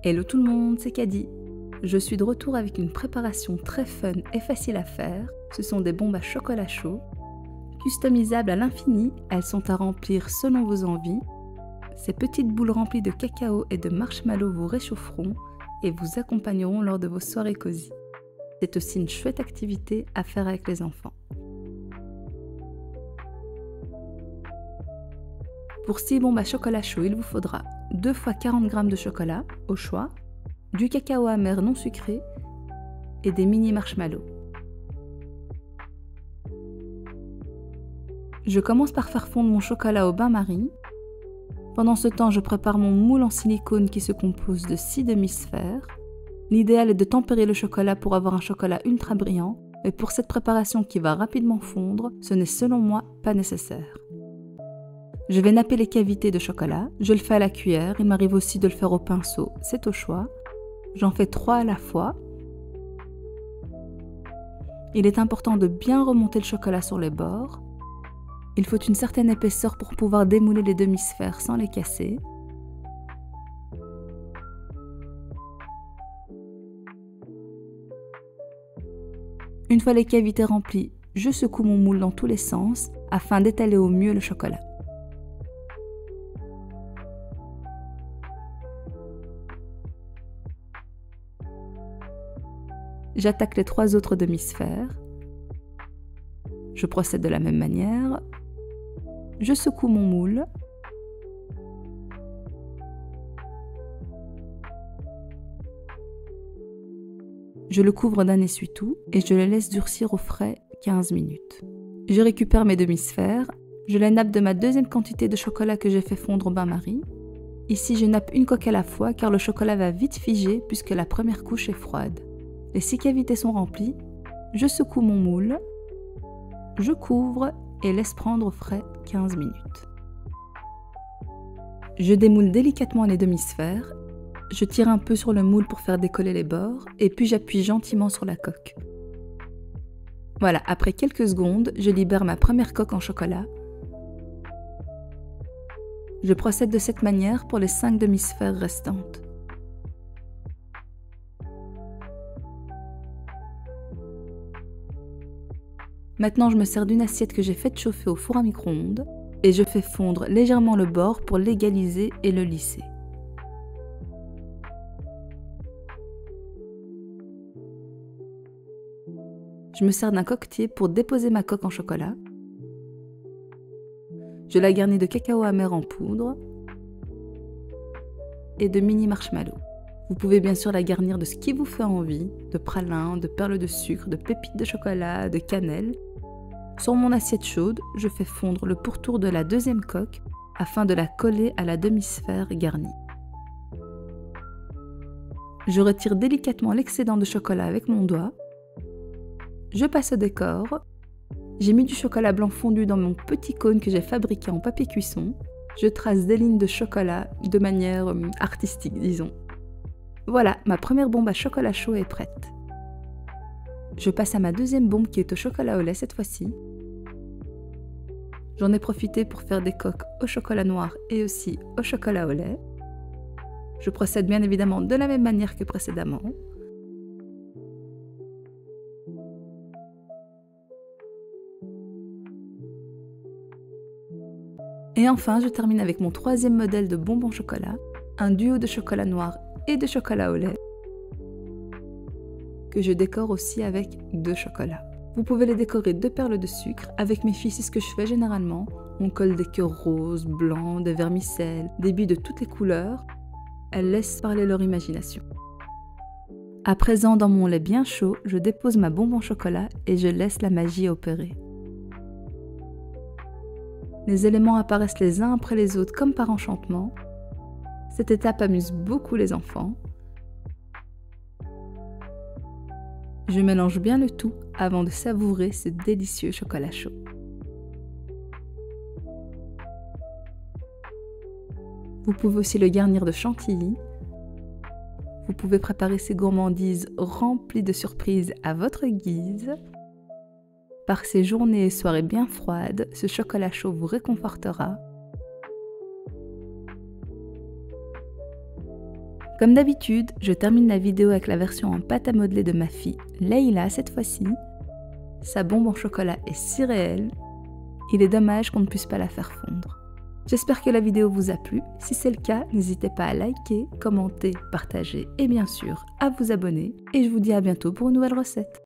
Hello tout le monde, c'est Caddy. Je suis de retour avec une préparation très fun et facile à faire. Ce sont des bombes à chocolat chaud. Customisables à l'infini, elles sont à remplir selon vos envies. Ces petites boules remplies de cacao et de marshmallow vous réchaufferont et vous accompagneront lors de vos soirées cosy. C'est aussi une chouette activité à faire avec les enfants. Pour 6 bombes à chocolat chaud, il vous faudra 2 fois 40 g de chocolat, au choix, du cacao amer non sucré et des mini marshmallows. Je commence par faire fondre mon chocolat au bain-marie. Pendant ce temps, je prépare mon moule en silicone qui se compose de 6 demi-sphères. L'idéal est de tempérer le chocolat pour avoir un chocolat ultra brillant, mais pour cette préparation qui va rapidement fondre, ce n'est selon moi pas nécessaire. Je vais napper les cavités de chocolat, je le fais à la cuillère, il m'arrive aussi de le faire au pinceau, c'est au choix. J'en fais 3 à la fois. Il est important de bien remonter le chocolat sur les bords. Il faut une certaine épaisseur pour pouvoir démouler les demi-sphères sans les casser. Une fois les cavités remplies, je secoue mon moule dans tous les sens afin d'étaler au mieux le chocolat. J'attaque les 3 autres demi-sphères. Je procède de la même manière. Je secoue mon moule. Je le couvre d'un essuie-tout et je le laisse durcir au frais 15 minutes. Je récupère mes demi-sphères. Je les nappe de ma deuxième quantité de chocolat que j'ai fait fondre au bain-marie. Ici, je nappe une coque à la fois car le chocolat va vite figer puisque la première couche est froide. Les 6 cavités sont remplies, je secoue mon moule, je couvre et laisse prendre au frais 15 minutes. Je démoule délicatement les demi-sphères, je tire un peu sur le moule pour faire décoller les bords et puis j'appuie gentiment sur la coque. Voilà, après quelques secondes, je libère ma première coque en chocolat. Je procède de cette manière pour les 5 demi-sphères restantes. Maintenant, je me sers d'une assiette que j'ai faite chauffer au four à micro-ondes et je fais fondre légèrement le bord pour l'égaliser et le lisser. Je me sers d'un coquetier pour déposer ma coque en chocolat. Je la garnis de cacao amer en poudre et de mini marshmallows. Vous pouvez bien sûr la garnir de ce qui vous fait envie, de pralin, de perles de sucre, de pépites de chocolat, de cannelle. Sur mon assiette chaude, je fais fondre le pourtour de la deuxième coque afin de la coller à la demi-sphère garnie. Je retire délicatement l'excédent de chocolat avec mon doigt. Je passe au décor. J'ai mis du chocolat blanc fondu dans mon petit cône que j'ai fabriqué en papier cuisson. Je trace des lignes de chocolat de manière artistique, disons. Voilà, ma première bombe à chocolat chaud est prête. Je passe à ma deuxième bombe qui est au chocolat au lait cette fois-ci. J'en ai profité pour faire des coques au chocolat noir et aussi au chocolat au lait. Je procède bien évidemment de la même manière que précédemment. Et enfin, je termine avec mon troisième modèle de bonbon chocolat, un duo de chocolat noir et de chocolat au lait, que je décore aussi avec 2 chocolats. Vous pouvez les décorer de perles de sucre. Avec mes filles, c'est ce que je fais généralement. On colle des cœurs roses, blancs, des vermicelles, des billes de toutes les couleurs. Elles laissent parler leur imagination. À présent, dans mon lait bien chaud, je dépose ma bombe en chocolat et je laisse la magie opérer. Les éléments apparaissent les uns après les autres comme par enchantement. Cette étape amuse beaucoup les enfants. Je mélange bien le tout avant de savourer ce délicieux chocolat chaud. Vous pouvez aussi le garnir de chantilly. Vous pouvez préparer ces gourmandises remplies de surprises à votre guise. Par ces journées et soirées bien froides, ce chocolat chaud vous réconfortera. Comme d'habitude, je termine la vidéo avec la version en pâte à modeler de ma fille, Leïla cette fois-ci. Sa bombe en chocolat est si réelle, il est dommage qu'on ne puisse pas la faire fondre. J'espère que la vidéo vous a plu. Si c'est le cas, n'hésitez pas à liker, commenter, partager et bien sûr à vous abonner. Et je vous dis à bientôt pour une nouvelle recette.